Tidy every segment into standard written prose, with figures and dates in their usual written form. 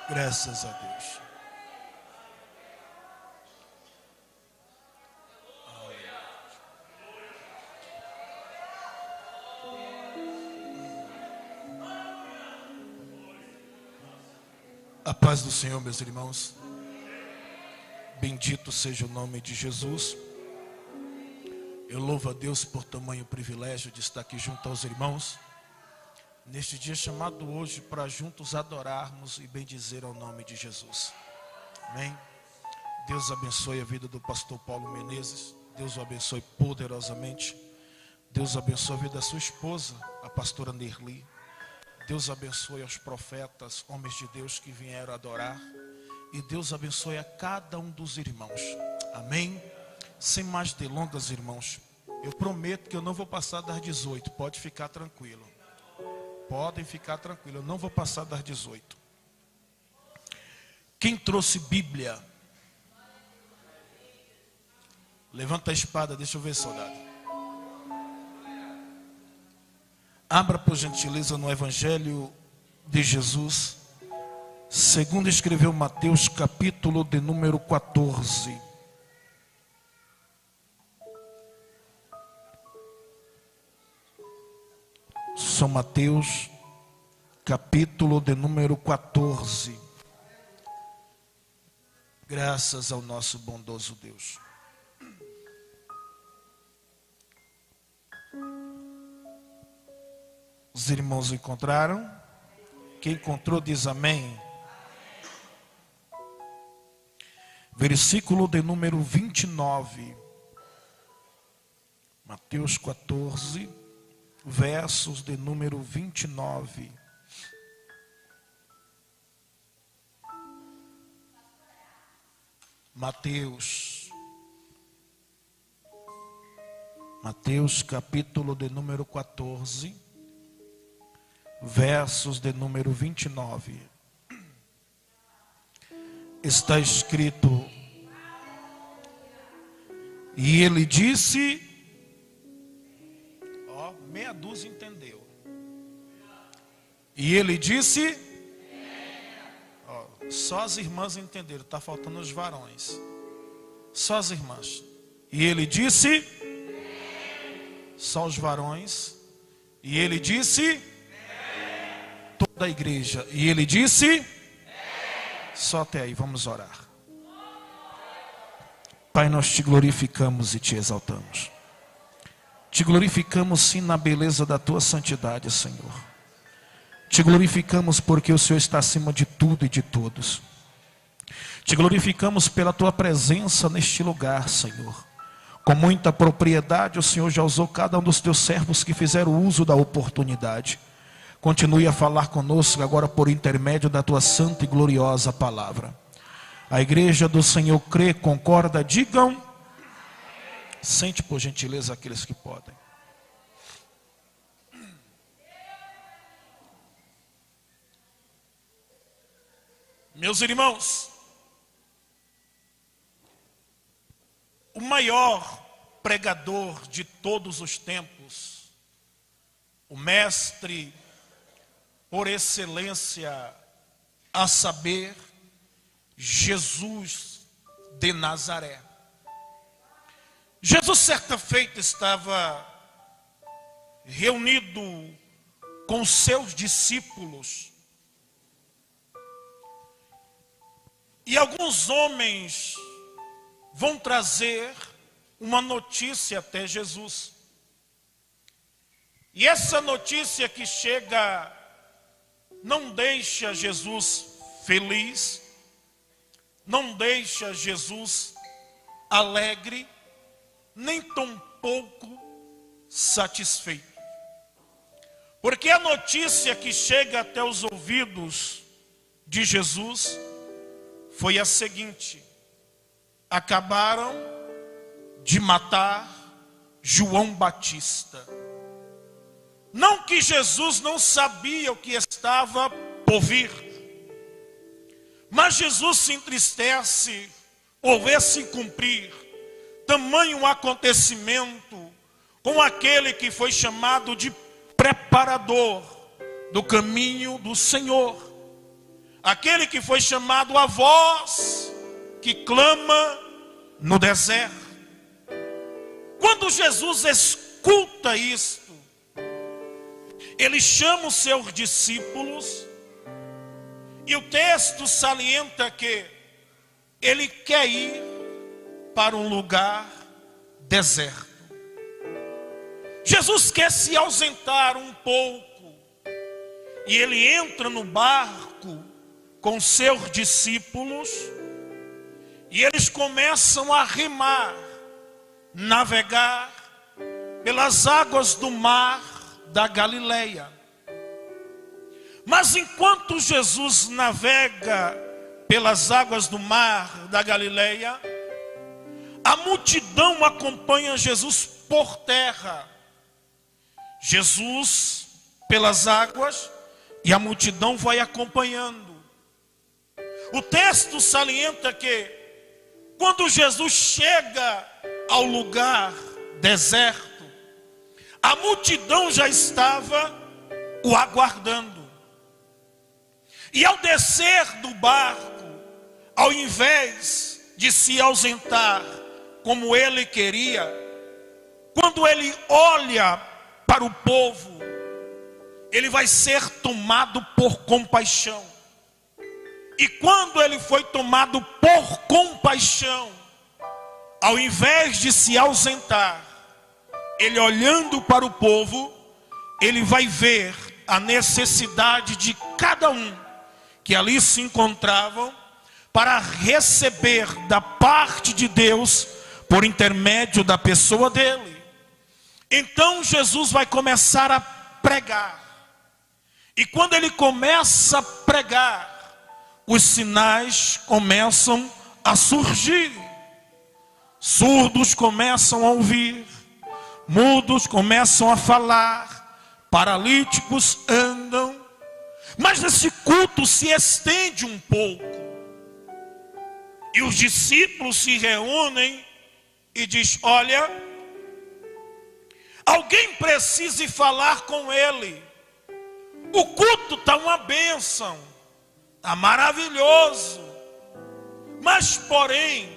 Graças a Deus. A paz do Senhor, meus irmãos. Bendito seja o nome de Jesus. Eu louvo a Deus por tamanho privilégio de estar aqui junto aos irmãos, neste dia chamado hoje para juntos adorarmos e bendizer ao nome de Jesus. Amém? Deus abençoe a vida do pastor Paulo Menezes. Deus o abençoe poderosamente. Deus abençoe a vida da sua esposa, a pastora Nerli. Deus abençoe aos profetas, homens de Deus que vieram adorar. E Deus abençoe a cada um dos irmãos. Amém? Sem mais delongas, irmãos, eu prometo que eu não vou passar das 18. Pode ficar tranquilo. Podem ficar tranquilos, eu não vou passar das 18. Quem trouxe Bíblia? Levanta a espada, deixa eu ver, soldado. Abra por gentileza no Evangelho de Jesus, segundo escreveu Mateus, capítulo de número 14. São Mateus, capítulo de número 14. Graças ao nosso bondoso Deus. Os irmãos encontraram? Quem encontrou diz amém. Versículo de número 29. Mateus 14, versos de número 29. Mateus capítulo de número 14, versos de número 29. Está escrito: e ele disse, meia dúzia entendeu. E ele disse, só as irmãs entenderam, está faltando os varões. Só as irmãs. E ele disse, só os varões. E ele disse, toda a igreja. E ele disse, só até aí, vamos orar. Pai, nós te glorificamos e te exaltamos. Te glorificamos sim na beleza da tua santidade, Senhor. Te glorificamos porque o Senhor está acima de tudo e de todos. Te glorificamos pela tua presença neste lugar, Senhor. Com muita propriedade o Senhor já usou cada um dos teus servos que fizeram uso da oportunidade. Continue a falar conosco agora por intermédio da tua santa e gloriosa palavra. A igreja do Senhor crê, concorda, digam. Sente por gentileza aqueles que podem. Meus irmãos, o maior pregador de todos os tempos, o mestre por excelência, a saber, Jesus de Nazaré. Jesus certa feita estava reunido com seus discípulos. E alguns homens vão trazer uma notícia até Jesus. E essa notícia que chega não deixa Jesus feliz, não deixa Jesus alegre, nem tampouco satisfeito. Porque a notícia que chega até os ouvidos de Jesus foi a seguinte: acabaram de matar João Batista. Não que Jesus não sabia o que estava por vir, mas Jesus se entristece ao ver se cumprir tamanho acontecimento com aquele que foi chamado de preparador do caminho do Senhor, aquele que foi chamado a voz que clama no deserto. Quando Jesus escuta isto, ele chama os seus discípulos, e o texto salienta que ele quer ir para um lugar deserto. Jesus quer se ausentar um pouco, e ele entra no barco com seus discípulos, e eles começam a remar, navegar pelas águas do mar da Galileia. Mas enquanto Jesus navega pelas águas do mar da Galileia, a multidão acompanha Jesus por terra. Jesus pelas águas e a multidão vai acompanhando. O texto salienta que quando Jesus chega ao lugar deserto, a multidão já estava o aguardando. E ao descer do barco, ao invés de se ausentar como ele queria, quando ele olha para o povo, ele vai ser tomado por compaixão. E quando ele foi tomado por compaixão, ao invés de se ausentar, ele olhando para o povo, ele vai ver a necessidade de cada um que ali se encontravam para receber da parte de Deus por intermédio da pessoa dele. Então Jesus vai começar a pregar. E quando ele começa a pregar, os sinais começam a surgir. Surdos começam a ouvir, mudos começam a falar, paralíticos andam. Mas esse culto se estende um pouco. E os discípulos se reúnem e diz: olha, alguém precisa ir falar com ele. O culto está uma bênção, está maravilhoso. Mas porém,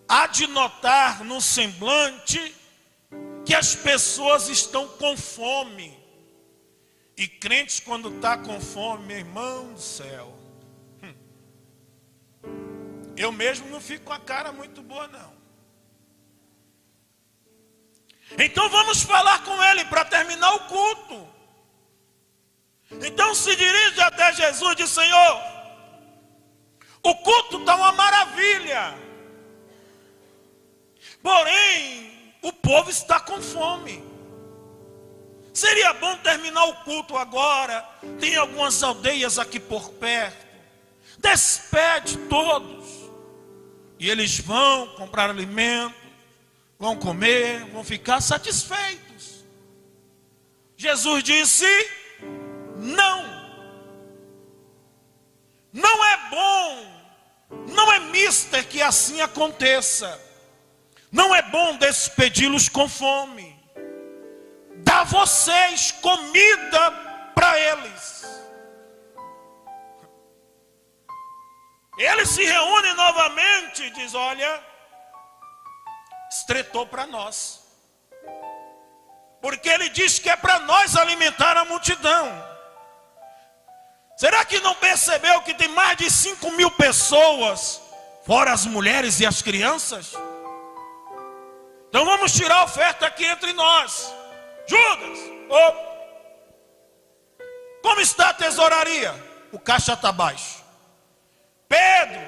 há de notar no semblante que as pessoas estão com fome. E crentes quando está com fome, meu irmão do céu, eu mesmo não fico com a cara muito boa não. Então vamos falar com ele para terminar o culto. Então se dirige até Jesus e diz: Senhor, o culto está uma maravilha, porém o povo está com fome. Seria bom terminar o culto agora. Tem algumas aldeias aqui por perto. Despede todos. E eles vão comprar alimento, vão comer, vão ficar satisfeitos. Jesus disse: não. Não é bom, não é mister que assim aconteça. Não é bom despedi-los com fome. Dá vocês comida para eles. Ele se reúne novamente e diz: olha, estreitou para nós. Porque ele diz que é para nós alimentar a multidão. Será que não percebeu que tem mais de 5.000 pessoas, fora as mulheres e as crianças? Então vamos tirar a oferta aqui entre nós. Judas, como está a tesouraria? O caixa está baixo. Pedro,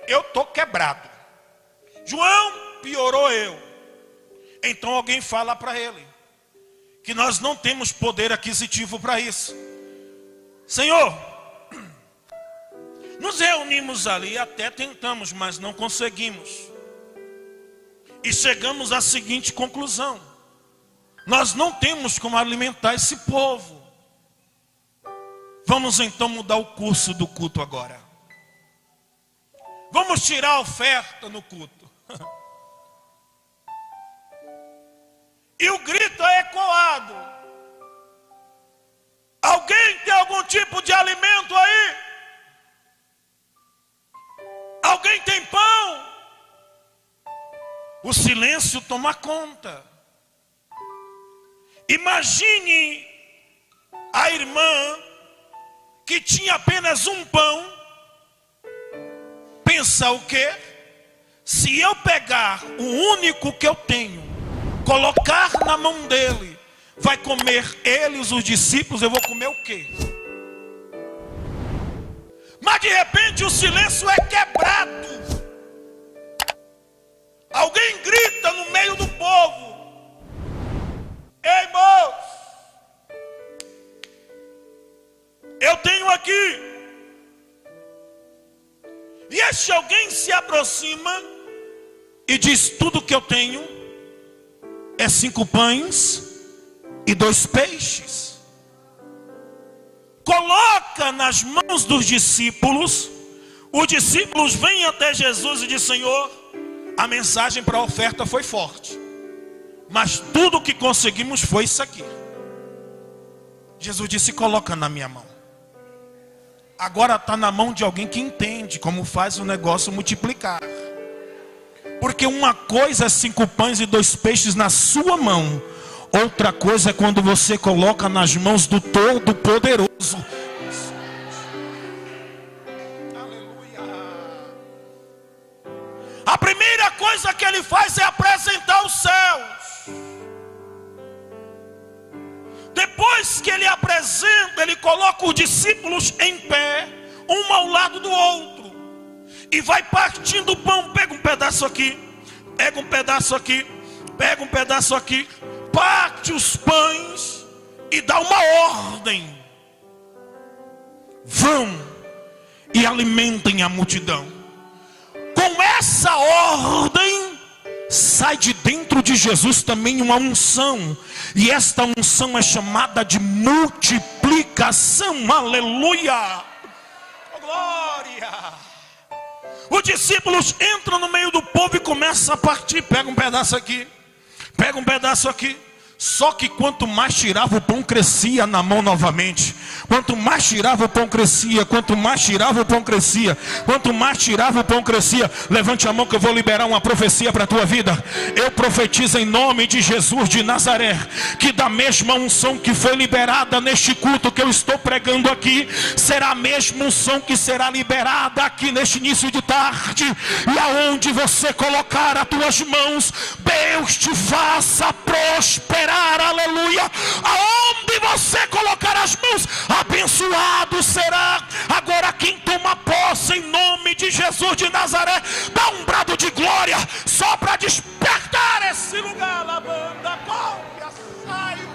eu estou quebrado. João, piorou eu. Então alguém fala para ele que nós não temos poder aquisitivo para isso. Senhor, nos reunimos ali, até tentamos, mas não conseguimos. E chegamos à seguinte conclusão: nós não temos como alimentar esse povo. Vamos então mudar o curso do culto agora. Vamos tirar a oferta no culto. E o grito é ecoado. Alguém tem algum tipo de alimento aí? o silêncio toma conta. Imagine a irmã que tinha apenas um pão. Pensa o quê? Se eu pegar o único que eu tenho, colocar na mão dele, vai comer ele e os discípulos, eu vou comer o quê? Mas de repente o silêncio é quebrado. Alguém grita no meio do povo: ei, irmãos, eu tenho aqui. E este alguém se aproxima e diz: tudo que eu tenho é 5 pães e 2 peixes. Coloca nas mãos dos discípulos. Os discípulos vêm até Jesus e dizem: Senhor, a mensagem para a oferta foi forte, mas tudo que conseguimos foi isso aqui. Jesus disse: coloca na minha mão. Agora está na mão de alguém que entende como faz o negócio multiplicar. Porque uma coisa é 5 pães e 2 peixes na sua mão. Outra coisa é quando você coloca nas mãos do Todo-Poderoso. Aleluia. A primeira coisa que ele faz é apresentar os céus. Depois que ele apresenta, ele coloca os discípulos em pé, um ao lado do outro, e vai partindo o pão. Pega um pedaço aqui, pega um pedaço aqui, pega um pedaço aqui, parte os pães e dá uma ordem: vão e alimentem a multidão. Com essa ordem, sai de dentro de Jesus também uma unção, e esta unção é chamada de multiplicação. Aleluia, oh, glória. Os discípulos entram no meio do povo e começam a partir. Pega um pedaço aqui, pega um pedaço aqui. Só que quanto mais tirava, o pão crescia na mão novamente. Quanto mais tirava, o pão crescia. Quanto mais tirava, o pão crescia. Quanto mais tirava, o pão crescia. Levante a mão que eu vou liberar uma profecia para a tua vida. Eu profetizo em nome de Jesus de Nazaré, que da mesma unção que foi liberada neste culto que eu estou pregando aqui, será a mesma unção que será liberada aqui neste início de tarde. E aonde você colocar as tuas mãos, Deus te faça prosperar. Aleluia. Aonde você colocar as mãos, abençoado será. Agora quem toma posse em nome de Jesus de Nazaré, dá um brado de glória só para despertar esse lugar. Lavanda, cópia, saio.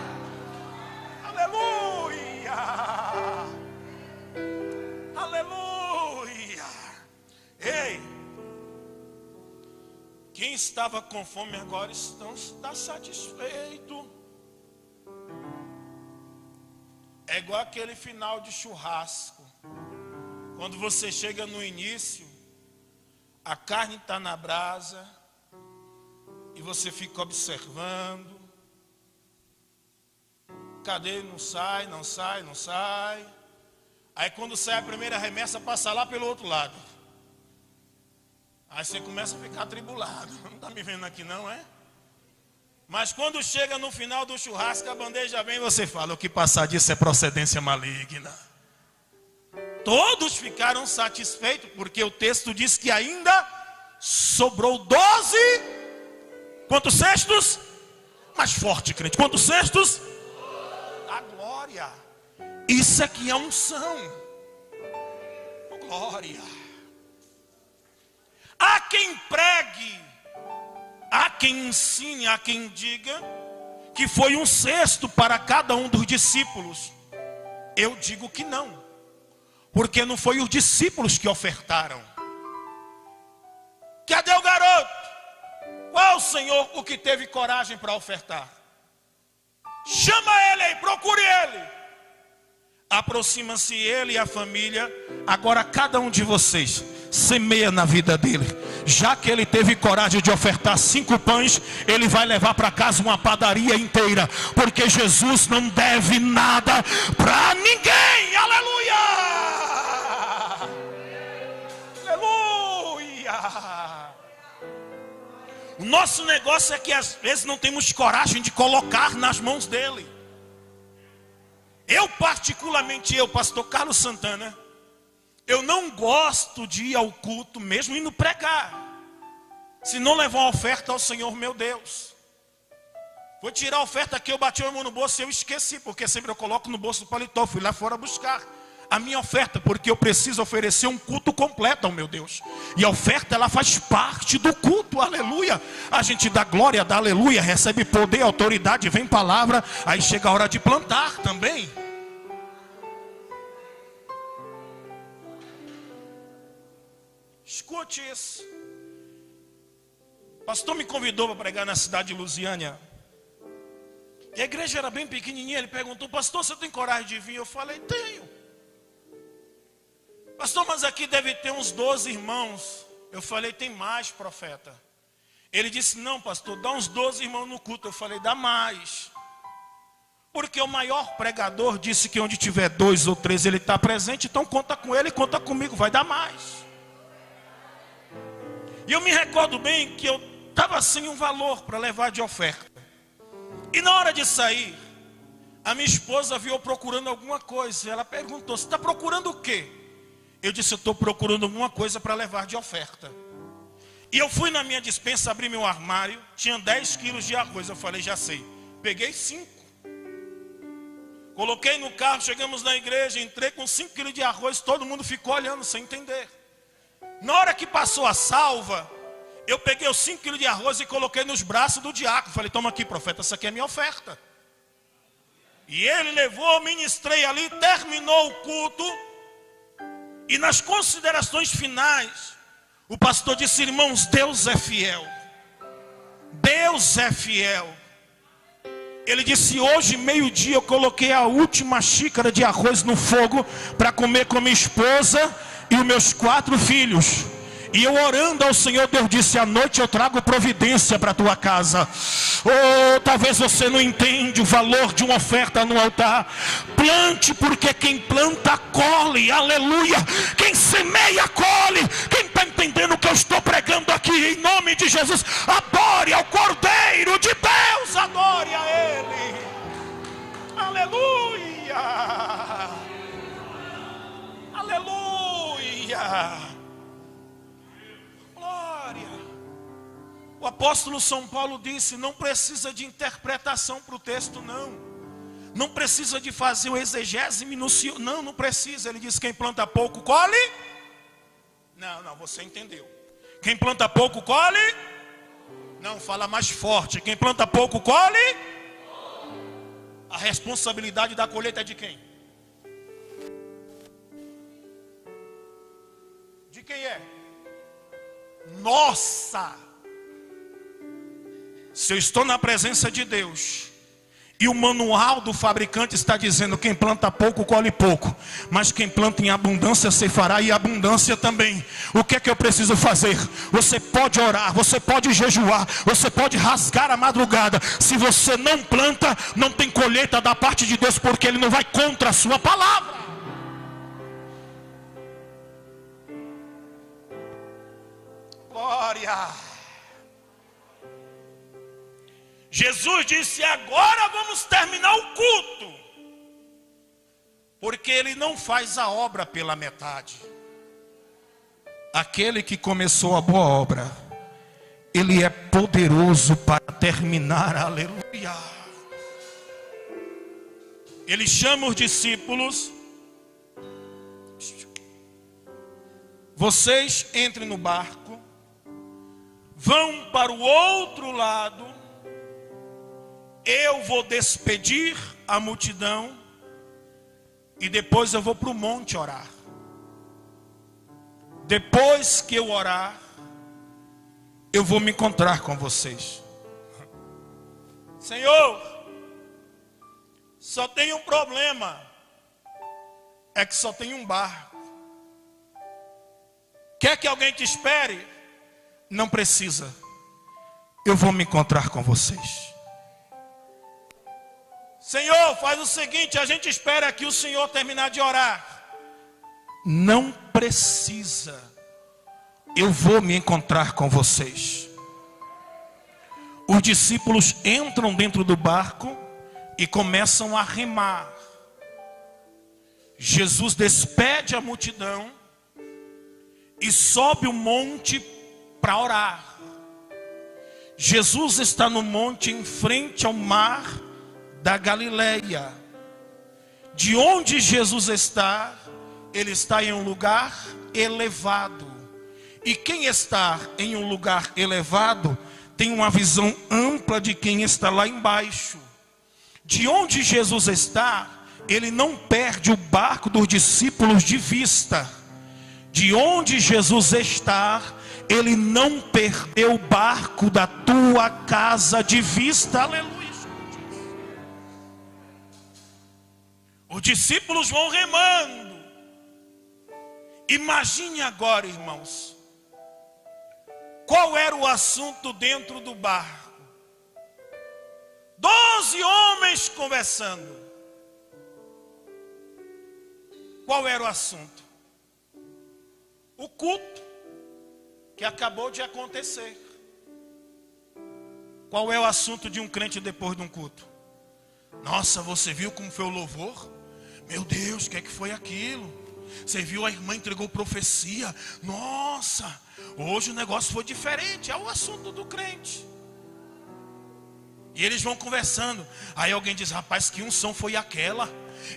Aleluia. Aleluia. Ei, quem estava com fome agora está satisfeito. É igual aquele final de churrasco. Quando você chega no início, a carne está na brasa e você fica observando. Cadê? Não sai, não sai, não sai. Aí quando sai a primeira remessa, passa lá pelo outro lado. Aí você começa a ficar atribulado. Não está me vendo aqui não, é? Mas quando chega no final do churrasco, a bandeja vem e você fala: o que passar disso é procedência maligna. Todos ficaram satisfeitos, porque o texto diz que ainda sobrou 12. Quantos cestos? Mais forte, crente. Quantos cestos? A glória. Isso aqui é unção. Glória. Há quem pregue, há quem ensine, há quem diga que foi um cesto para cada um dos discípulos. Eu digo que não, porque não foi os discípulos que ofertaram. Cadê o garoto? Qual, Senhor, o que teve coragem para ofertar? Chama ele aí, procure ele. Aproxima-se ele e a família. Agora cada um de vocês semeia na vida dele. Já que ele teve coragem de ofertar 5 pães, ele vai levar para casa uma padaria inteira, porque Jesus não deve nada para ninguém. Aleluia! Aleluia! O nosso negócio é que às vezes não temos coragem de colocar nas mãos dele. Eu particularmente, pastor Carlos Santana, eu não gosto de ir ao culto mesmo indo pregar, se não levar uma oferta ao Senhor meu Deus. Vou tirar a oferta aqui, eu bati a mão no bolso e eu esqueci, porque sempre eu coloco no bolso do paletó. Fui lá fora buscar a minha oferta, porque eu preciso oferecer um culto completo ao meu Deus. E a oferta, ela faz parte do culto, aleluia. A gente dá glória, dá aleluia, recebe poder, autoridade, vem palavra. Aí chega a hora de plantar também. Escute isso. O pastor me convidou para pregar na cidade de Lusiânia. E a igreja era bem pequenininha. Ele perguntou: pastor, você tem coragem de vir? Eu falei: tenho. Pastor, mas aqui deve ter uns 12 irmãos. Eu falei: tem mais, profeta. Ele disse: não, pastor, dá uns 12 irmãos no culto. Eu falei: dá mais. Porque o maior pregador disse que onde tiver 2 ou 3 ele está presente. Então conta com ele, conta comigo, vai dar mais. E eu me recordo bem que eu estava sem um valor para levar de oferta. E na hora de sair, a minha esposa viu eu procurando alguma coisa. Ela perguntou: você está procurando o quê? Eu disse: eu estou procurando alguma coisa para levar de oferta. E eu fui na minha despensa, abri meu armário, tinha 10 quilos de arroz. Eu falei: já sei. Peguei 5. Coloquei no carro, chegamos na igreja, entrei com 5 quilos de arroz. Todo mundo ficou olhando sem entender. Na hora que passou a salva, eu peguei os 5 quilos de arroz e coloquei nos braços do diácono. Falei: toma aqui, profeta, essa aqui é a minha oferta. E ele levou, ministrei ali, terminou o culto. E nas considerações finais, o pastor disse: irmãos, Deus é fiel. Deus é fiel. Ele disse: hoje, meio-dia, eu coloquei a última xícara de arroz no fogo para comer com minha esposa e os meus 4 filhos. E eu orando ao Senhor, Deus disse: à noite eu trago providência para a tua casa. Oh, talvez você não entende o valor de uma oferta no altar. Plante, porque quem planta, colhe, aleluia. Quem semeia, colhe. Quem está entendendo o que eu estou pregando aqui, em nome de Jesus, adore ao Cordeiro de Deus, adore a Ele. Aleluia. Aleluia. O apóstolo São Paulo disse: não precisa de interpretação para o texto, não. Não precisa de fazer o exegese minucioso. Não precisa. Ele disse: quem planta pouco, colhe. Não, você entendeu. Quem planta pouco, colhe. Não, fala mais forte. Quem planta pouco, colhe. A responsabilidade da colheita é de quem? De quem é? Nossa! Se eu estou na presença de Deus e o manual do fabricante está dizendo: quem planta pouco, colhe pouco, mas quem planta em abundância, ceifará em abundância também. O que é que eu preciso fazer? Você pode orar, você pode jejuar, você pode rasgar a madrugada. Se você não planta, não tem colheita da parte de Deus, porque Ele não vai contra a sua palavra. Glória. Jesus disse: agora vamos terminar o culto, porque Ele não faz a obra pela metade. Aquele que começou a boa obra, Ele é poderoso para terminar, aleluia. Ele chama os discípulos: vocês entrem no barco, vão para o outro lado. Eu vou despedir a multidão e depois eu vou para o monte orar. Depois que eu orar, eu vou me encontrar com vocês. Senhor, só tem um problema, é que só tem um barco. Quer que alguém te espere? Não precisa. Eu vou me encontrar com vocês. Senhor, faz o seguinte: a gente espera aqui o Senhor terminar de orar. Não precisa. Eu vou me encontrar com vocês. Os discípulos entram dentro do barco e começam a remar. Jesus despede a multidão e sobe o monte para orar. Jesus está no monte em frente ao mar da Galileia. De onde Jesus está, ele está em um lugar elevado. E quem está em um lugar elevado tem uma visão ampla de quem está lá embaixo. De onde Jesus está, ele não perde o barco dos discípulos de vista. De onde Jesus está, ele não perdeu o barco da tua casa de vista. Aleluia. Os discípulos vão remando. Imagine agora, irmãos, qual era o assunto dentro do barco? 12 homens conversando. Qual era o assunto? O culto que acabou de acontecer. Qual é o assunto de um crente depois de um culto? Nossa, você viu como foi o louvor? Meu Deus, o que é que foi aquilo? Você viu, a irmã entregou profecia. Nossa, hoje o negócio foi diferente. É o assunto do crente. E eles vão conversando. Aí alguém diz, rapaz, que unção foi aquela?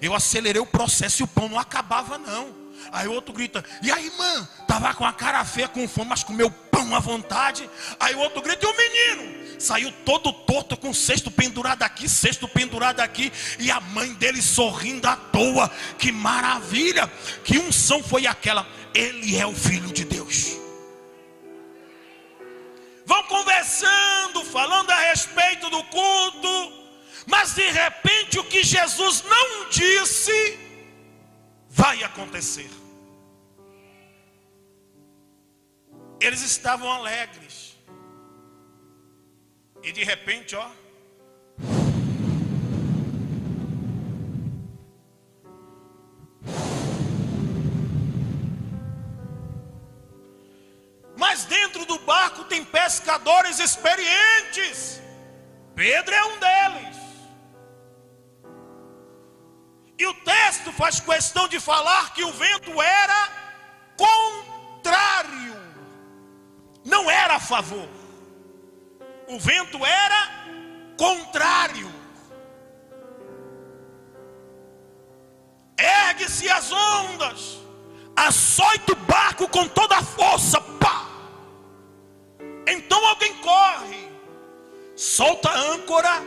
Eu acelerei o processo e o pão não acabava não. Aí o outro grita, e a irmã? Estava com a cara feia, com fome, mas comeu pão à vontade. Aí o outro grita, e o menino? Saiu todo torto, com cesto pendurado aqui, cesto pendurado aqui. E a mãe dele sorrindo à toa. Que maravilha, que unção foi aquela? Ele é o Filho de Deus. Vão conversando, falando a respeito do culto. Mas de repente o que Jesus não disse vai acontecer. Eles estavam alegres. E de repente, ó, mas dentro do barco tem pescadores experientes. Pedro é um deles. E o texto faz questão de falar que o vento era contrário, não era a favor. O vento era contrário. Ergue-se as ondas, açoita o barco com toda a força, pá! Então alguém corre, solta a âncora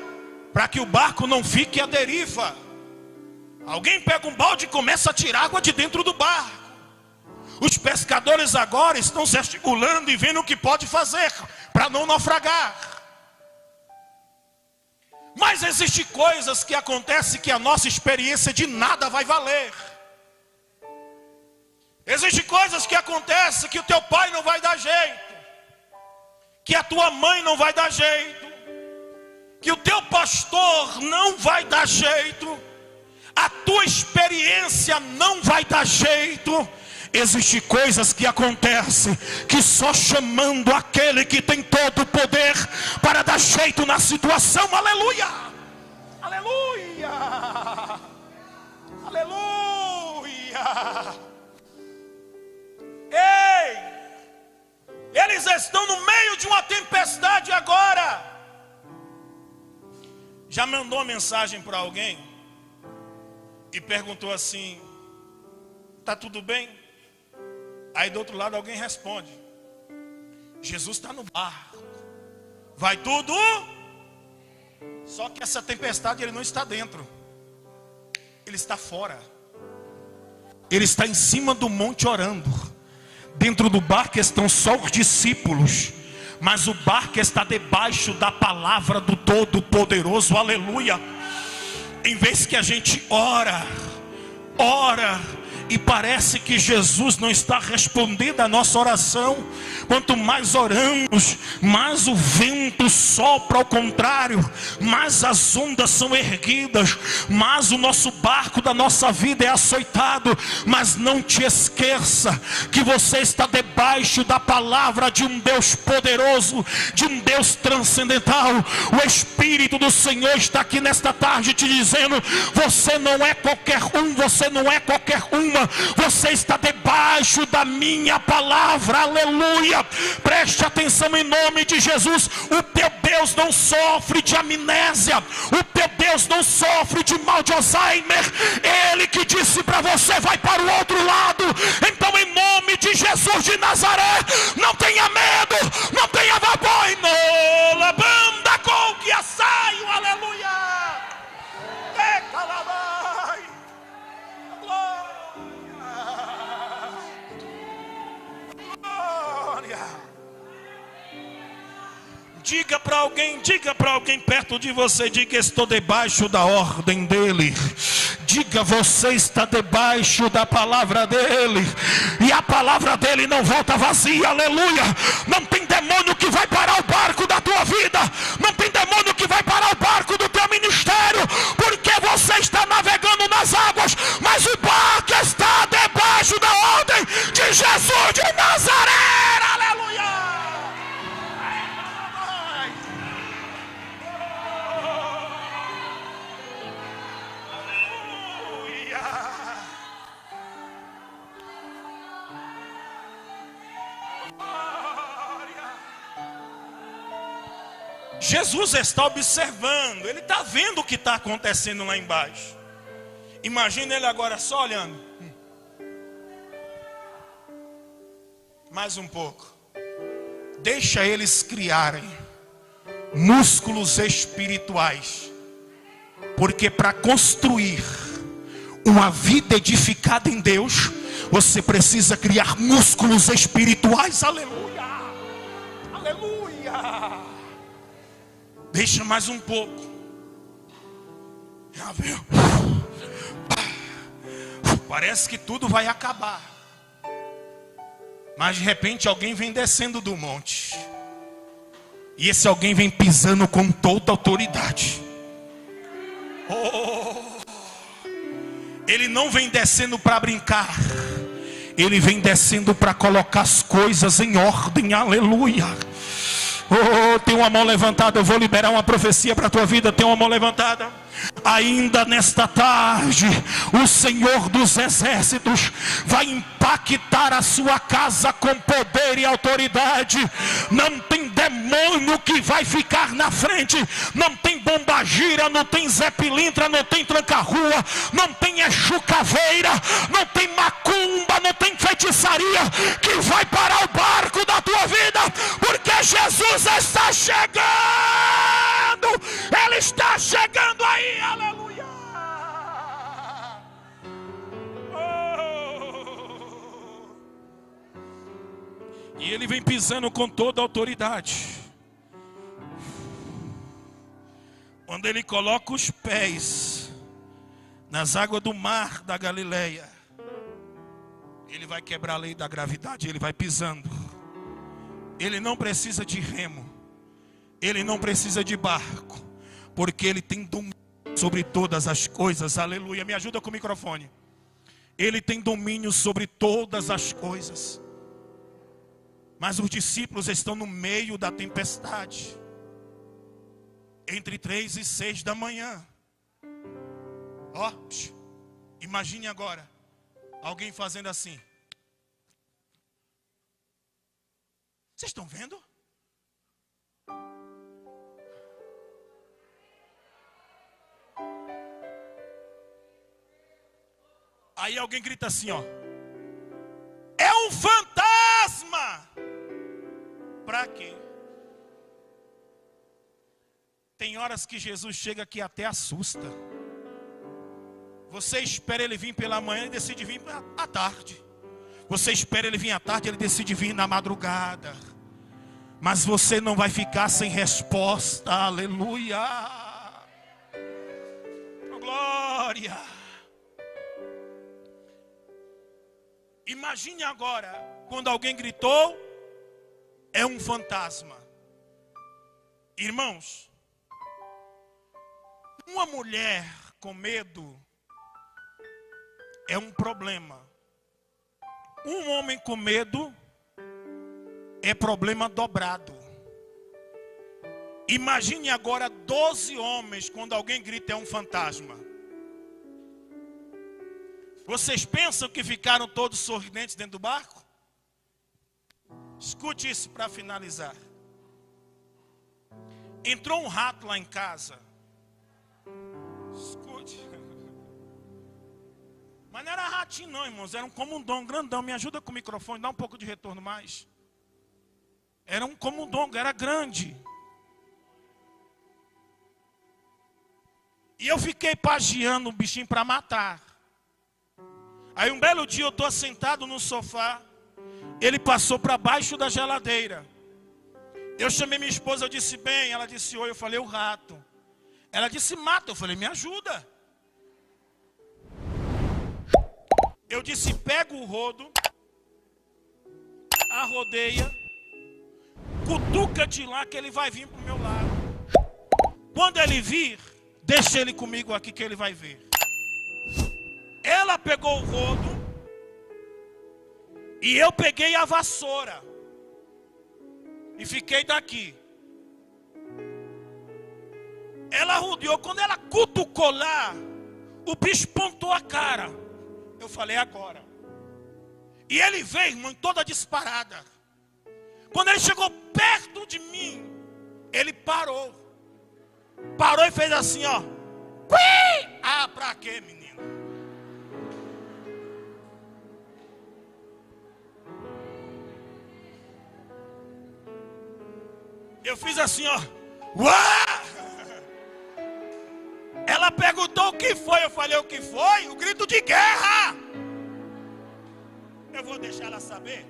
para que o barco não fique à deriva. Alguém pega um balde e começa a tirar água de dentro do barco. Os pescadores agora estão se articulando e vendo o que pode fazer para não naufragar. Mas existem coisas que acontecem que a nossa experiência de nada vai valer. Existem coisas que acontecem que o teu pai não vai dar jeito, que a tua mãe não vai dar jeito, que o teu pastor não vai dar jeito, a tua experiência não vai dar jeito. Existem coisas que acontecem que só chamando aquele que tem todo o poder para dar jeito na situação. Aleluia! Aleluia! Aleluia! Ei! Eles estão no meio de uma tempestade agora. Já mandou uma mensagem para alguém e perguntou assim: tá tudo bem? Aí do outro lado alguém responde: Jesus está no barco, vai tudo. Só que essa tempestade ele não está dentro, ele está fora. Ele está em cima do monte orando. Dentro do barco estão só os discípulos, mas o barco está debaixo da palavra do Todo-Poderoso. Aleluia. Em vez que a gente ora E parece que Jesus não está respondendo a nossa oração. Quanto mais oramos, mais o vento sopra ao contrário, mais as ondas são erguidas, mais o nosso barco da nossa vida é açoitado. Mas não te esqueça que você está debaixo da palavra de um Deus poderoso, de um Deus transcendental. O Espírito do Senhor está aqui nesta tarde te dizendo: você não é qualquer um, você não é qualquer uma, você está debaixo da minha palavra. Aleluia. Preste atenção em nome de Jesus. O teu Deus não sofre de amnésia, o teu Deus não sofre de mal de Alzheimer. Ele que disse para você: vai para o outro lado. Então, em nome de Jesus de Nazaré, não tenha medo, não tenha vergonha. No banda com que saio, aleluia. Diga para alguém perto de você, diga: estou debaixo da ordem dele. Diga: você está debaixo da palavra dele, e a palavra dele não volta vazia. Aleluia. Não tem demônio que vai parar o barco da tua vida, não tem demônio que vai parar o barco do teu ministério, porque você está navegando nas águas, mas o barco está debaixo da ordem de Jesus de Nazaré. Aleluia. Jesus está observando, ele está vendo o que está acontecendo lá embaixo. Imagina ele agora só olhando. Mais um pouco. Deixa eles criarem músculos espirituais, porque para construir uma vida edificada em Deus, você precisa criar músculos espirituais. Aleluia, aleluia. Deixa mais um pouco. Já viu? Parece que tudo vai acabar, mas de repente alguém vem descendo do monte, e esse alguém vem pisando com toda autoridade. Ele não vem descendo para brincar, ele vem descendo para colocar as coisas em ordem. Aleluia. Tem uma mão levantada. Eu vou liberar uma profecia para a tua vida. Tem uma mão levantada. Ainda nesta tarde, o Senhor dos Exércitos vai impactar a sua casa com poder e autoridade. Não tem demônio que vai ficar na frente. Não tem bombagira, não tem Zé Pilintra, não tem tranca-rua, não tem Exu Caveira, não tem macumba, não tem feitiçaria que vai parar o barco da tua vida, porque Jesus está chegando. Ele está chegando aí. Aleluia. E ele vem pisando com toda a autoridade. Quando ele coloca os pés nas águas do mar da Galileia, ele vai quebrar a lei da gravidade. Ele vai pisando. Ele não precisa de remo, ele não precisa de barco, porque ele tem domínio sobre todas as coisas. Aleluia. Me ajuda com o microfone. Ele tem domínio sobre todas as coisas. Mas os discípulos estão no meio da tempestade, entre 3 e 6 da manhã. Imagine agora alguém fazendo assim. Vocês estão vendo? Aí alguém grita assim, ó: é um fantasma! Para quê? Tem horas que Jesus chega que até assusta. Você espera ele vir pela manhã e decide vir à tarde. Você espera ele vir à tarde, ele decide vir na madrugada. Mas você não vai ficar sem resposta. Aleluia. Oh, glória. Imagine agora, quando alguém gritou, é um fantasma. Irmãos, uma mulher com medo é um problema. Um homem com medo é problema dobrado. Imagine agora 12 homens quando alguém grita é um fantasma. Vocês pensam que ficaram todos sorridentes dentro do barco? Escute isso para finalizar. Entrou um rato lá em casa. Escute. Mas não era ratinho não, irmãos. Era um comundongo grandão. Me ajuda com o microfone, dá um pouco de retorno mais. Era um comundongo, era grande. E eu fiquei pagiando o bichinho para matar. Aí um belo dia eu estou sentado no sofá. Ele passou para baixo da geladeira. Eu chamei minha esposa, eu disse bem. Ela disse oi, eu falei o rato. Ela disse mata, eu falei me ajuda. Eu disse pega o rodo, arrodeia, cutuca de lá que ele vai vir para o meu lado. Quando ele vir, deixa ele comigo aqui que ele vai ver. Ela pegou o rodo e eu peguei a vassoura e fiquei daqui. Ela rodeou, quando ela cutucou lá, o bicho pontou a cara. Eu falei agora. E ele veio, irmão, toda disparada. Quando ele chegou perto de mim, ele parou. Parou e fez assim, ó. Ah, pra quê, menino? Eu fiz assim, ó. Uá! Ela perguntou o que foi. Eu falei o que foi? O grito de guerra. Eu vou deixar ela saber.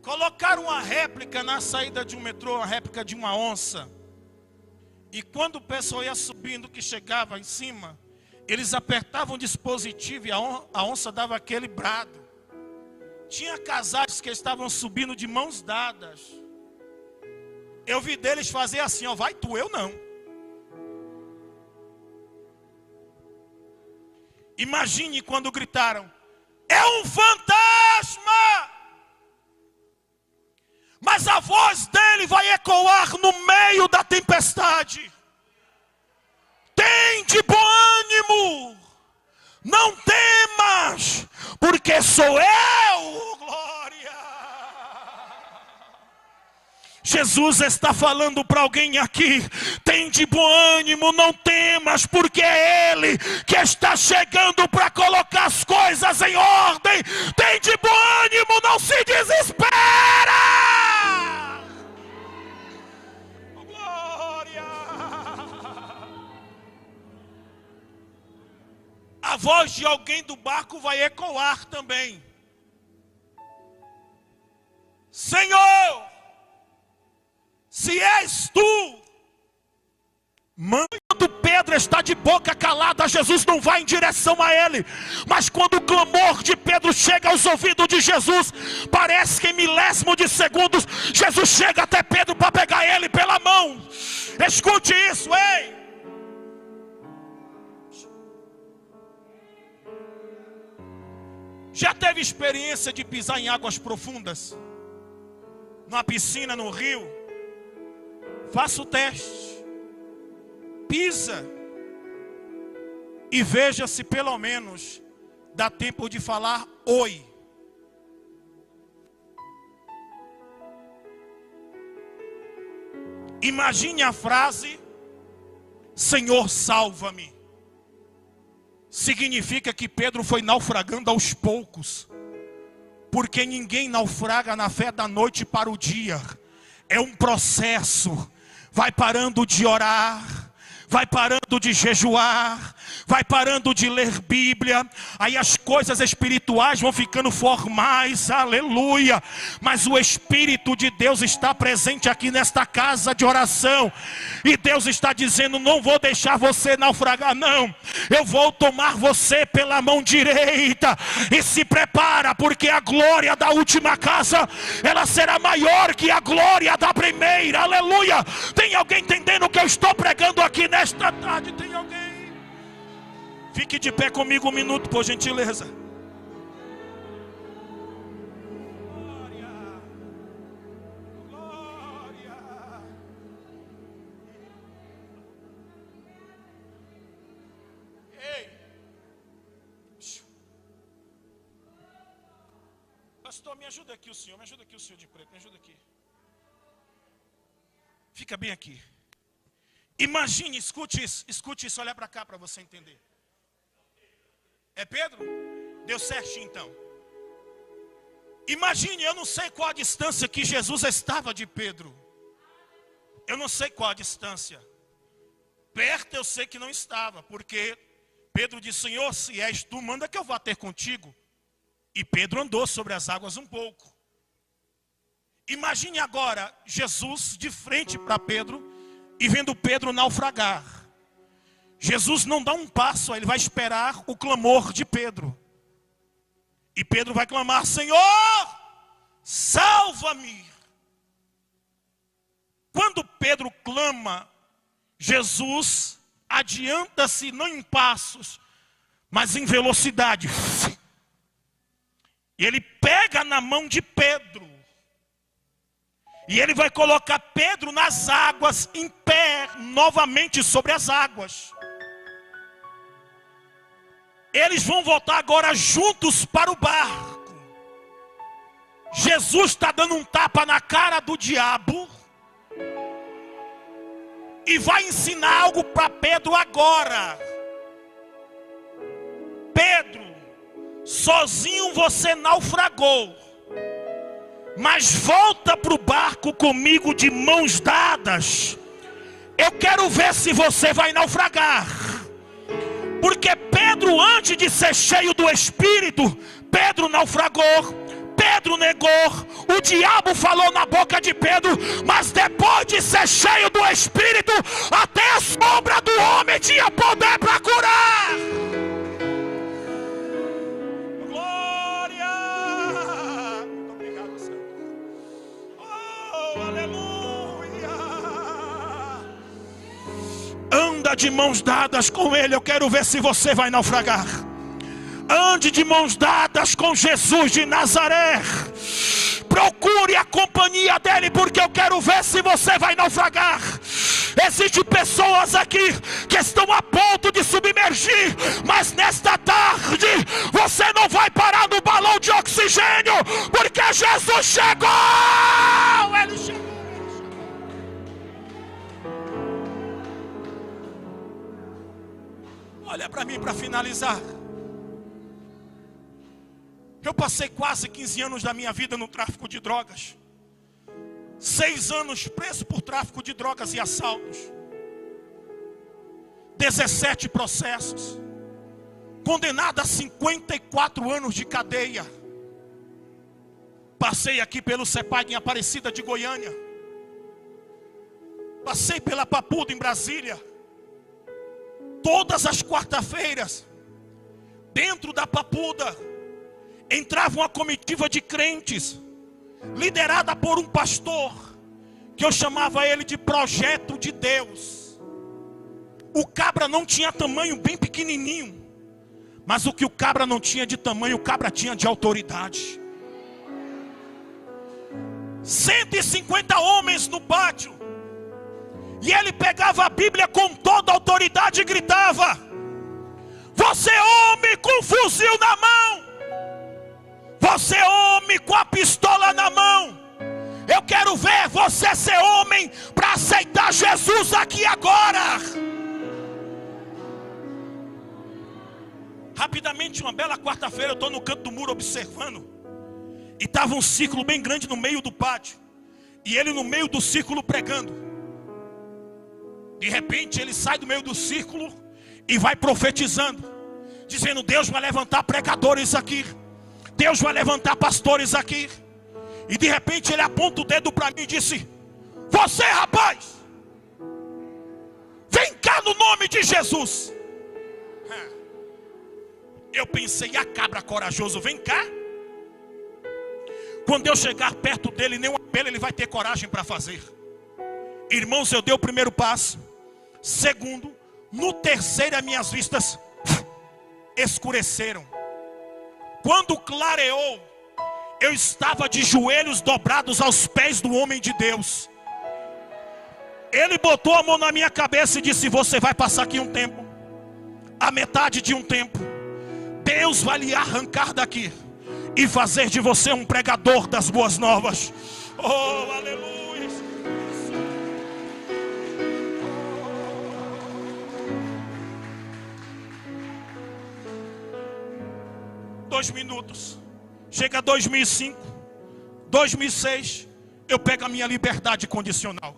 Colocaram uma réplica na saída de um metrô, uma réplica de uma onça. E quando o pessoal ia subindo, que chegava em cima, eles apertavam o dispositivo e a onça dava aquele brado. Tinha casais que estavam subindo de mãos dadas. Eu vi deles fazer assim, ó, vai tu, eu não. Imagine quando gritaram, é um fantasma! Mas a voz dele vai ecoar no meio da tempestade. Tem de bom ânimo, não temas, porque sou eu, glória. Jesus está falando para alguém aqui, tem de bom ânimo, não temas, porque é Ele que está chegando para colocar as coisas em ordem. Tem de bom ânimo, não se desespera. Glória. A voz de alguém do barco vai ecoar também. Senhor, se és tu, quando Pedro está de boca calada, Jesus não vai em direção a ele. Mas quando o clamor de Pedro chega aos ouvidos de Jesus, parece que em milésimo de segundos, Jesus chega até Pedro para pegar ele pela mão. Escute isso, ei! Já teve experiência de pisar em águas profundas? Numa piscina, no rio? Faça o teste. Pisa. E veja se pelo menos dá tempo de falar oi. Imagine a frase, Senhor, salva-me. Significa que Pedro foi naufragando aos poucos. Porque ninguém naufraga na fé da noite para o dia. É um processo. Vai parando de orar, vai parando de jejuar, vai parando de ler Bíblia, aí as coisas espirituais vão ficando formais, aleluia. Mas o Espírito de Deus está presente aqui nesta casa de oração, e Deus está dizendo: não vou deixar você naufragar, não. Eu vou tomar você pela mão direita, e se prepara, porque a glória da última casa, ela será maior que a glória da primeira, aleluia. Tem alguém entendendo o que eu estou pregando aqui nesta tarde? Tem alguém? Fique de pé comigo um minuto, por gentileza. Glória, glória. Ei, pastor, me ajuda aqui o senhor, me ajuda aqui o senhor de preto, me ajuda aqui. Fica bem aqui. Imagine, escute isso, olha para cá para você entender. É Pedro? Deu certinho então. Imagine, eu não sei qual a distância que Jesus estava de Pedro. Eu não sei qual a distância. Perto eu sei que não estava, porque Pedro disse: Senhor, se és tu, manda que eu vá ter contigo. E Pedro andou sobre as águas um pouco. Imagine agora Jesus de frente para Pedro e vendo Pedro naufragar. Jesus não dá um passo, ele vai esperar o clamor de Pedro. E Pedro vai clamar: Senhor, salva-me. Quando Pedro clama, Jesus adianta-se não em passos, mas em velocidade. E ele pega na mão de Pedro. E ele vai colocar Pedro nas águas, em pé, novamente sobre as águas. Eles vão voltar agora juntos para o barco. Jesus está dando um tapa na cara do diabo. E vai ensinar algo para Pedro agora. Pedro, sozinho você naufragou. Mas volta para o barco comigo de mãos dadas. Eu quero ver se você vai naufragar. Porque Pedro, antes de ser cheio do Espírito, Pedro naufragou, Pedro negou, o diabo falou na boca de Pedro. Mas depois de ser cheio do Espírito, até a sombra do homem tinha poder para curar. Glória! Muito obrigado, Senhor. Oh, aleluia! Anda de mãos dadas com Ele, eu quero ver se você vai naufragar. Ande de mãos dadas com Jesus de Nazaré. Procure a companhia dele, porque eu quero ver se você vai naufragar. Existem pessoas aqui que estão a ponto de submergir, mas nesta tarde você não vai parar no balão de oxigênio, porque Jesus chegou. Ele chegou. Olha para mim para finalizar. Eu passei quase 15 anos da minha vida no tráfico de drogas. 6 anos preso por tráfico de drogas e assaltos. 17 processos. Condenado a 54 anos de cadeia. Passei aqui pelo CEPAG em Aparecida de Goiânia. Passei pela Papuda em Brasília. Todas as quarta-feiras, dentro da Papuda, entrava uma comitiva de crentes, liderada por um pastor, que eu chamava ele de Projeto de Deus. O cabra não tinha tamanho, bem pequenininho, mas o que o cabra não tinha de tamanho, o cabra tinha de autoridade. 150 homens no pátio, e ele pegava a Bíblia com toda a autoridade e gritava: você homem com fuzil na mão, você homem com a pistola na mão, eu quero ver você ser homem para aceitar Jesus aqui agora. Rapidamente, uma bela quarta-feira, eu estou no canto do muro observando, e estava um círculo bem grande no meio do pátio, e ele no meio do círculo pregando. De repente ele sai do meio do círculo e vai profetizando, dizendo: Deus vai levantar pregadores aqui, Deus vai levantar pastores aqui. E de repente ele aponta o dedo para mim e disse: você, rapaz, vem cá no nome de Jesus. Eu pensei: a cabra corajoso, vem cá. Quando eu chegar perto dele, nem um apelo ele vai ter coragem para fazer. Irmãos, eu dei o primeiro passo. Segundo, no terceiro as minhas vistas escureceram. Quando clareou, eu estava de joelhos dobrados aos pés do homem de Deus. Ele botou a mão na minha cabeça e disse: você vai passar aqui um tempo, a metade de um tempo. Deus vai lhe arrancar daqui e fazer de você um pregador das boas novas. Oh, aleluia. 2 minutos. Chega 2005, 2006, eu pego a minha liberdade condicional.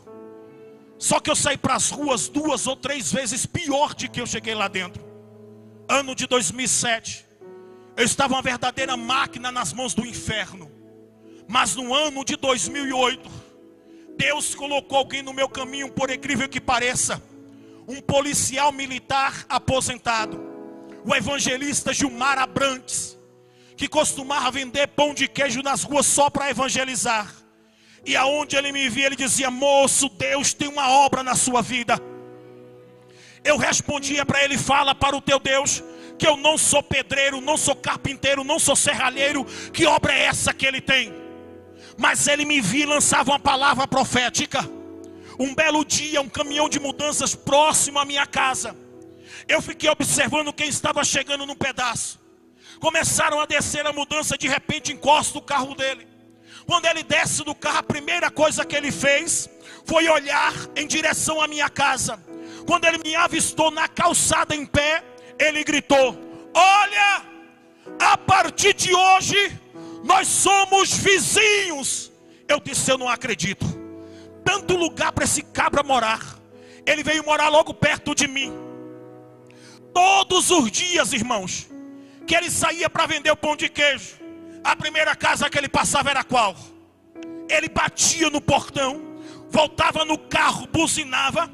Só que eu saí para as ruas 2 ou 3 vezes pior de que eu cheguei lá dentro. Ano de 2007, eu estava uma verdadeira máquina nas mãos do inferno. Mas no ano de 2008, Deus colocou alguém no meu caminho, por incrível que pareça, um policial militar aposentado, o evangelista Gilmar Abrantes, que costumava vender pão de queijo nas ruas só para evangelizar. E aonde ele me via, ele dizia: moço, Deus tem uma obra na sua vida. Eu respondia para ele: fala para o teu Deus que eu não sou pedreiro, não sou carpinteiro, não sou serralheiro. Que obra é essa que ele tem? Mas ele me via e lançava uma palavra profética. Um belo dia, um caminhão de mudanças próximo à minha casa, eu fiquei observando quem estava chegando num pedaço. Começaram a descer a mudança, de repente encosta o carro dele. Quando ele desce do carro, a primeira coisa que ele fez foi olhar em direção à minha casa. Quando ele me avistou na calçada em pé, ele gritou: olha, a partir de hoje nós somos vizinhos. Eu disse: eu não acredito. Tanto lugar para esse cabra morar. Ele veio morar logo perto de mim. Todos os dias, irmãos, que ele saía para vender o pão de queijo, a primeira casa que ele passava era qual? Ele batia no portão, voltava no carro, buzinava.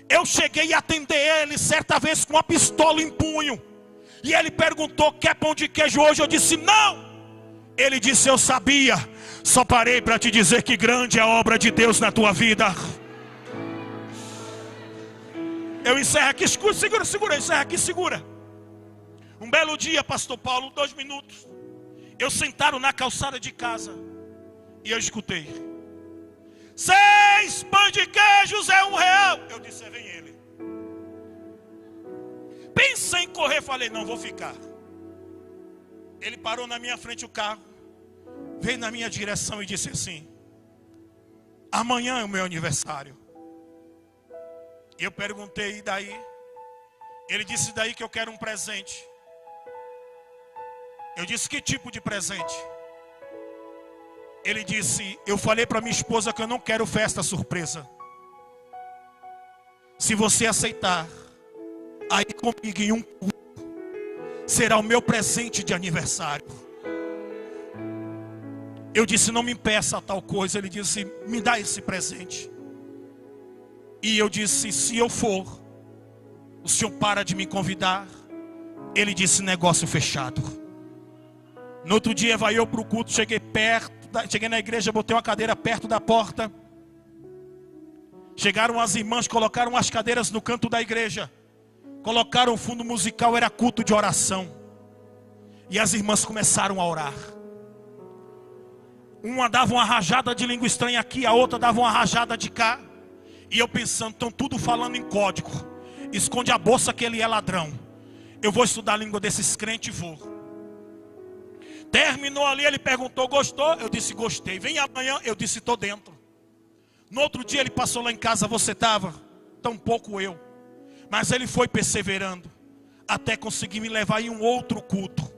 Eu cheguei a atender ele certa vez com uma pistola em punho. E ele perguntou: quer pão de queijo hoje? Eu disse: não. Ele disse: eu sabia, só parei para te dizer que grande é a obra de Deus na tua vida. Eu encerro aqui, segura, encerra aqui, segura. Um belo dia, pastor Paulo, 2 minutos, eu sentado na calçada de casa e eu escutei: 6 pães de queijos é R$1. Eu disse: vem ele. Pensei em correr, falei: não, vou ficar. Ele parou na minha frente o carro, veio na minha direção e disse assim: amanhã é o meu aniversário. E eu perguntei: e daí? Ele disse: daí que eu quero um presente. Eu disse: que tipo de presente? Ele disse: eu falei para minha esposa que eu não quero festa surpresa. Se você aceitar, aí comigo em um culto, será o meu presente de aniversário. Eu disse: não me peça tal coisa. Ele disse: me dá esse presente. E eu disse: se eu for, o senhor para de me convidar. Ele disse: negócio fechado. No outro dia vai eu para o culto, cheguei na igreja, botei uma cadeira perto da porta. Chegaram as irmãs, colocaram as cadeiras no canto da igreja, colocaram o fundo musical, era culto de oração. E as irmãs começaram a orar. Uma dava uma rajada de língua estranha aqui, a outra dava uma rajada de cá. E eu pensando: estão tudo falando em código. Esconde a bolsa que ele é ladrão. Eu vou estudar a língua desses crentes e vou. Terminou ali, ele perguntou: gostou? Eu disse: gostei. Vem amanhã? Eu disse: estou dentro. No outro dia ele passou lá em casa: você estava? Tampouco eu. Mas ele foi perseverando, até conseguir me levar em um outro culto,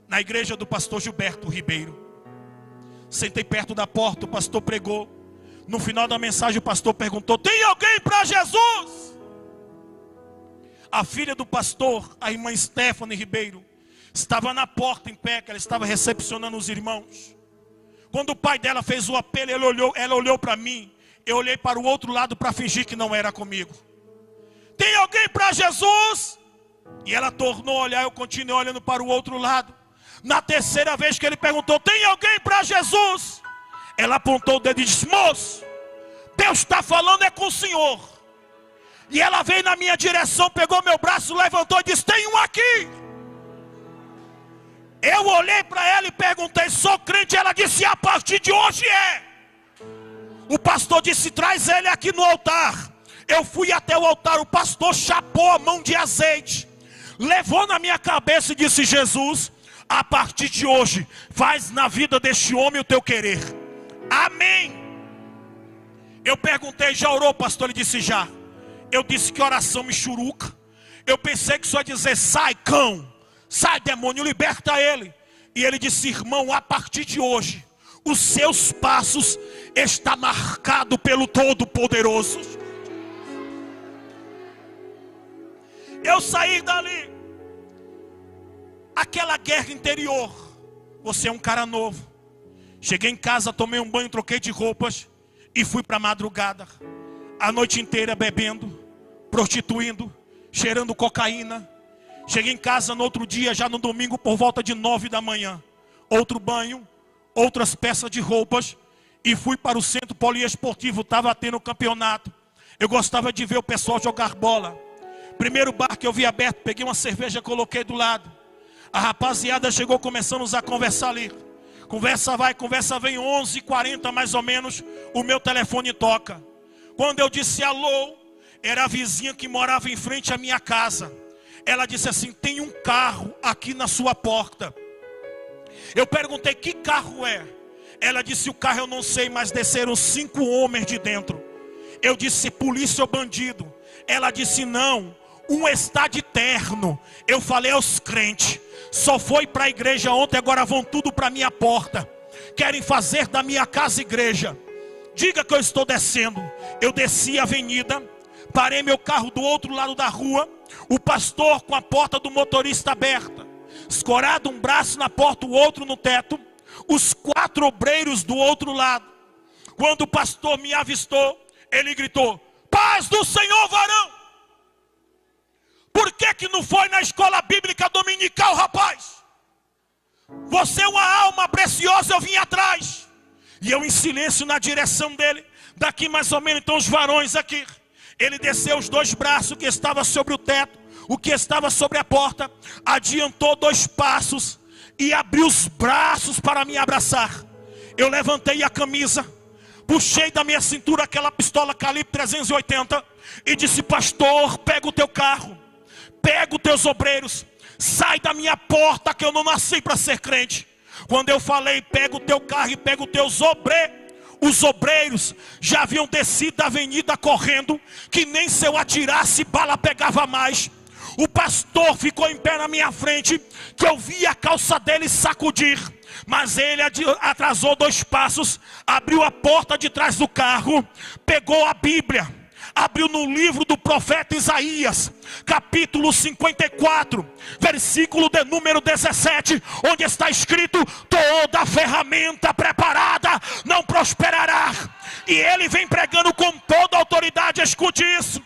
na igreja do pastor Gilberto Ribeiro. Sentei perto da porta, o pastor pregou. No final da mensagem o pastor perguntou: tem alguém para Jesus? A filha do pastor, a irmã Stephanie Ribeiro, estava na porta em pé, que ela estava recepcionando os irmãos. Quando o pai dela fez o apelo, ela olhou para mim. Eu olhei para o outro lado para fingir que não era comigo. Tem alguém para Jesus? E ela tornou a olhar, eu continuei olhando para o outro lado. Na terceira vez que ele perguntou: tem alguém para Jesus? Ela apontou o dedo e disse: moço, Deus está falando é com o senhor. E ela veio na minha direção, pegou meu braço, levantou e disse: tem um aqui. Eu olhei para ela e perguntei: sou crente? Ela disse: a partir de hoje é. O pastor disse: traz ele aqui no altar. Eu fui até o altar, o pastor chapou a mão de azeite, levou na minha cabeça e disse: Jesus, a partir de hoje, faz na vida deste homem o teu querer. Amém. Eu perguntei: já orou, pastor? Ele disse: já. Eu disse: que oração michuruca. Eu pensei que só ia dizer: sai cão, sai demônio, liberta ele. E ele disse: irmão, a partir de hoje, os seus passos estão marcados pelo Todo-Poderoso. Eu saí dali, aquela guerra interior. Você é um cara novo. Cheguei em casa, tomei um banho, troquei de roupas e fui para a madrugada. A noite inteira bebendo, prostituindo, cheirando cocaína. Cheguei em casa no outro dia, já no domingo, por volta de 9 da manhã. Outro banho, outras peças de roupas. E fui para o centro poliesportivo, estava tendo campeonato. Eu gostava de ver o pessoal jogar bola. Primeiro bar que eu vi aberto, peguei uma cerveja, coloquei do lado. A rapaziada chegou, começamos a conversar ali. Conversa vai, conversa vem, 11h40 mais ou menos, o meu telefone toca. Quando eu disse alô, era a vizinha que morava em frente à minha casa. Ela disse assim: tem um carro aqui na sua porta. Eu perguntei: que carro é? Ela disse: o carro eu não sei, mas desceram 5 homens de dentro. Eu disse: polícia ou bandido? Ela disse: não, um está de terno. Eu falei aos crentes: só foi para a igreja ontem, agora vão tudo para a minha porta. Querem fazer da minha casa igreja. Diga que eu estou descendo. Eu desci a avenida, parei meu carro do outro lado da rua. O pastor com a porta do motorista aberta, escorado um braço na porta, o outro no teto. Os 4 obreiros do outro lado. Quando o pastor me avistou, ele gritou: paz do Senhor, varão. Por que não foi na escola bíblica dominical, rapaz? Você é uma alma preciosa, eu vim atrás. E eu em silêncio na direção dele. Daqui mais ou menos, então os varões aqui. Ele desceu os 2 braços que estavam sobre o teto, o que estava sobre a porta. Adiantou 2 passos e abriu os braços para me abraçar. Eu levantei a camisa, puxei da minha cintura aquela pistola calibre 380 e disse: pastor, pega o teu carro, pega os teus obreiros, sai da minha porta que eu não nasci para ser crente. Quando eu falei: pega o teu carro e pega os teus obreiros, os obreiros já haviam descido da avenida correndo, que nem se eu atirasse bala pegava mais. O pastor ficou em pé na minha frente, que eu vi a calça dele sacudir. Mas ele atrasou 2 passos, abriu a porta de trás do carro, pegou a Bíblia, abriu no livro do profeta Isaías, capítulo 54, versículo de número 17, onde está escrito: toda ferramenta preparada não prosperará. E ele vem pregando com toda autoridade, escute isso.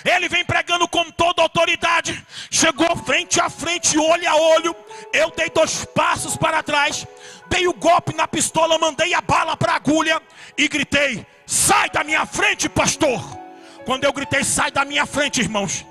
Ele vem pregando com toda autoridade. Chegou frente a frente, olho a olho. Eu dei 2 passos para trás, dei o golpe na pistola, mandei a bala para a agulha e gritei: sai da minha frente, pastor. Quando eu gritei: sai da minha frente, irmãos,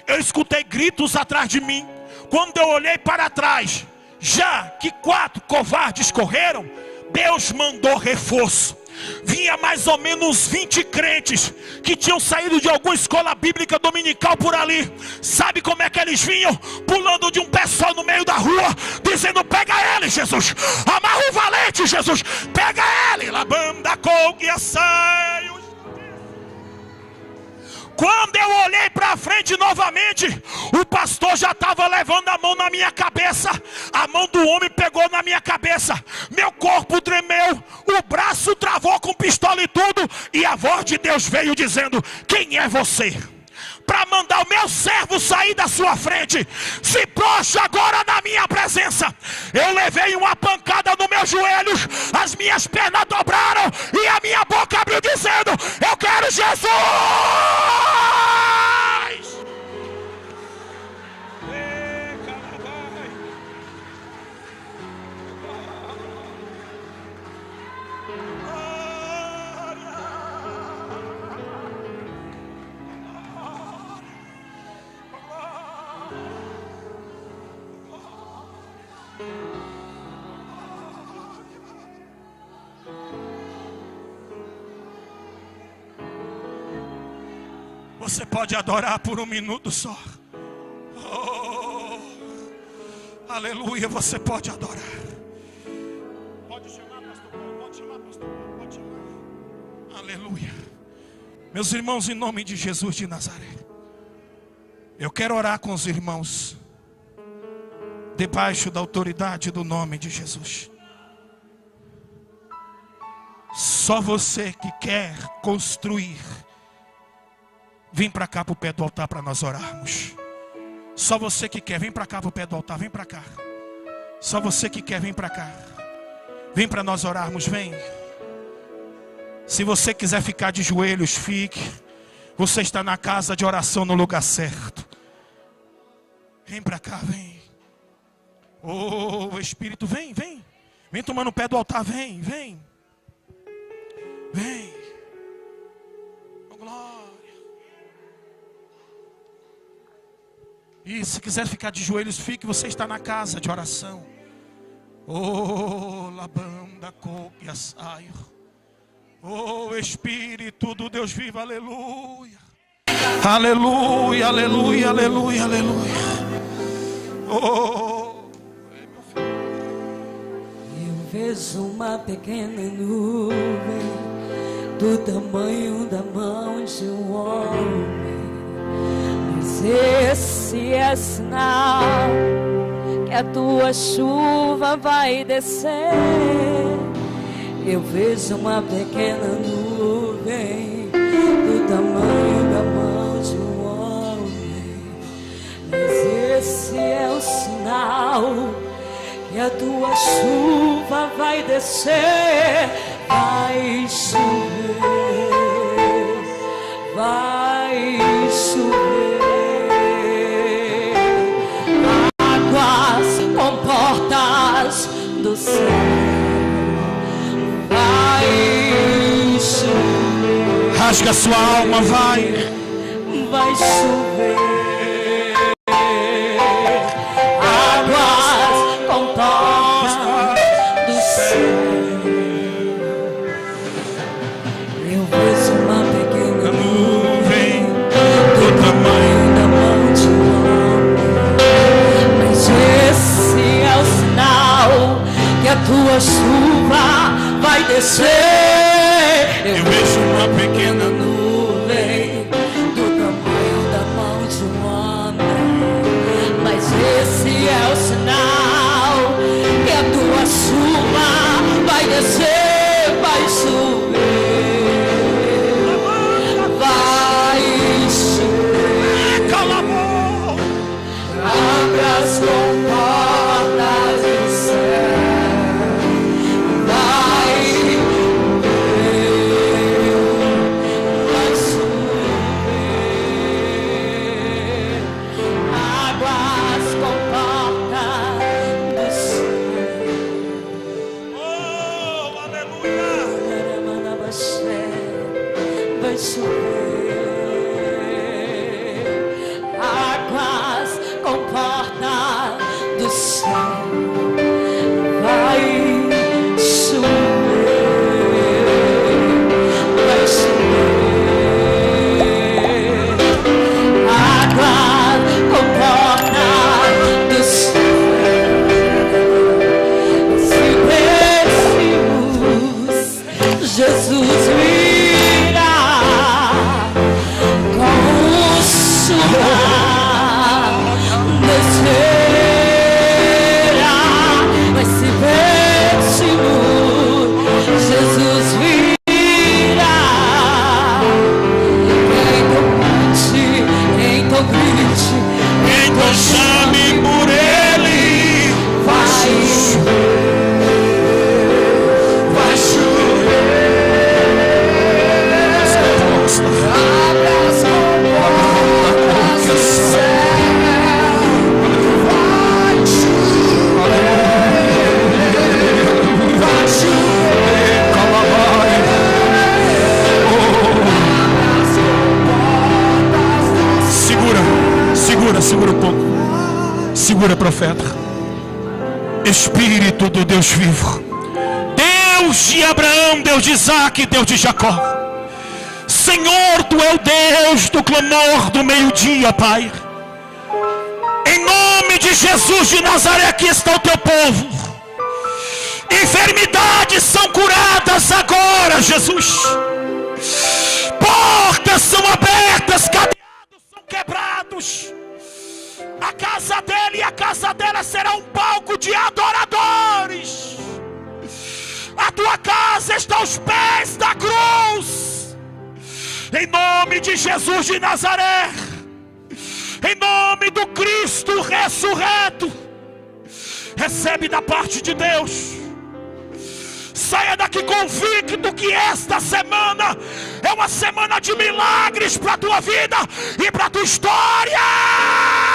eu escutei gritos atrás de mim. Quando eu olhei para trás, já que 4 covardes correram, Deus mandou reforço. Vinha mais ou menos 20 crentes que tinham saído de alguma escola bíblica dominical por ali. Sabe como é que eles vinham? Pulando de um pé só no meio da rua, dizendo: pega ele, Jesus. Amarra o valente, Jesus. Pega ele. Labanda, cogue, assaio. Quando eu olhei para frente novamente, o pastor já estava levando a mão na minha cabeça. A mão do homem pegou na minha cabeça. Meu corpo tremeu, o braço travou com pistola e tudo. E a voz de Deus veio dizendo: quem é você? Para mandar o meu servo sair da sua frente. Se prostra agora na minha presença. Eu levei uma pancada nos meus joelhos, as minhas pernas dobraram e a minha boca abriu dizendo: eu quero Jesus. Você pode adorar por um minuto só. Oh, aleluia, você pode adorar. Pode chamar, pastor Paulo, pode chamar, pastor Paulo, pode chamar. Aleluia. Meus irmãos, em nome de Jesus de Nazaré, eu quero orar com os irmãos, debaixo da autoridade do nome de Jesus. Só você que quer construir, vem para cá para o pé do altar para nós orarmos. Só você que quer, vem para cá para o pé do altar, vem para cá. Só você que quer, vem para cá. Vem para nós orarmos, vem. Se você quiser ficar de joelhos, fique. Você está na casa de oração no lugar certo. Vem para cá, vem. Oh, Espírito, vem, vem. Vem tomando o pé do altar, vem, vem. Vem. Oh, glória. E se quiser ficar de joelhos, fique. Você está na casa de oração. Oh, labanda copia saio. Oh, Espírito do Deus vivo, aleluia. Aleluia, aleluia, aleluia, aleluia. Oh, eu vejo uma pequena nuvem do tamanho da mão de um homem. Mas esse é sinal que a tua chuva vai descer. Eu vejo uma pequena nuvem do tamanho da mão de um homem. Mas esse é o sinal que a tua chuva vai descer. Vai chover, vai chover. Águas com portas do céu. Vai chover. Rasga sua alma, vai. Vai chover. Águas com portas do céu. Eu vejo uma pequena nuvem do tamanho da mão de um homem. Mas esse é o sinal que a tua chuva vai descer. Eu vejo uma pequena nuvem do tamanho da mão de um segura um pouco. Segura, profeta. Espírito do Deus vivo, Deus de Abraão, Deus de Isaac, Deus de Jacó. Senhor, Tu é o Deus do clamor do meio-dia, Pai. Em nome de Jesus de Nazaré, aqui está o Teu povo. Enfermidades são curadas agora, Jesus. Portas são abertas, cadeados são quebrados. A casa dele e a casa dela será um palco de adoradores. A tua casa está aos pés da cruz. Em nome de Jesus de Nazaré, em nome do Cristo ressurreto, recebe da parte de Deus. Saia daqui convicto que esta semana é uma semana de milagres para a tua vida e para a tua história.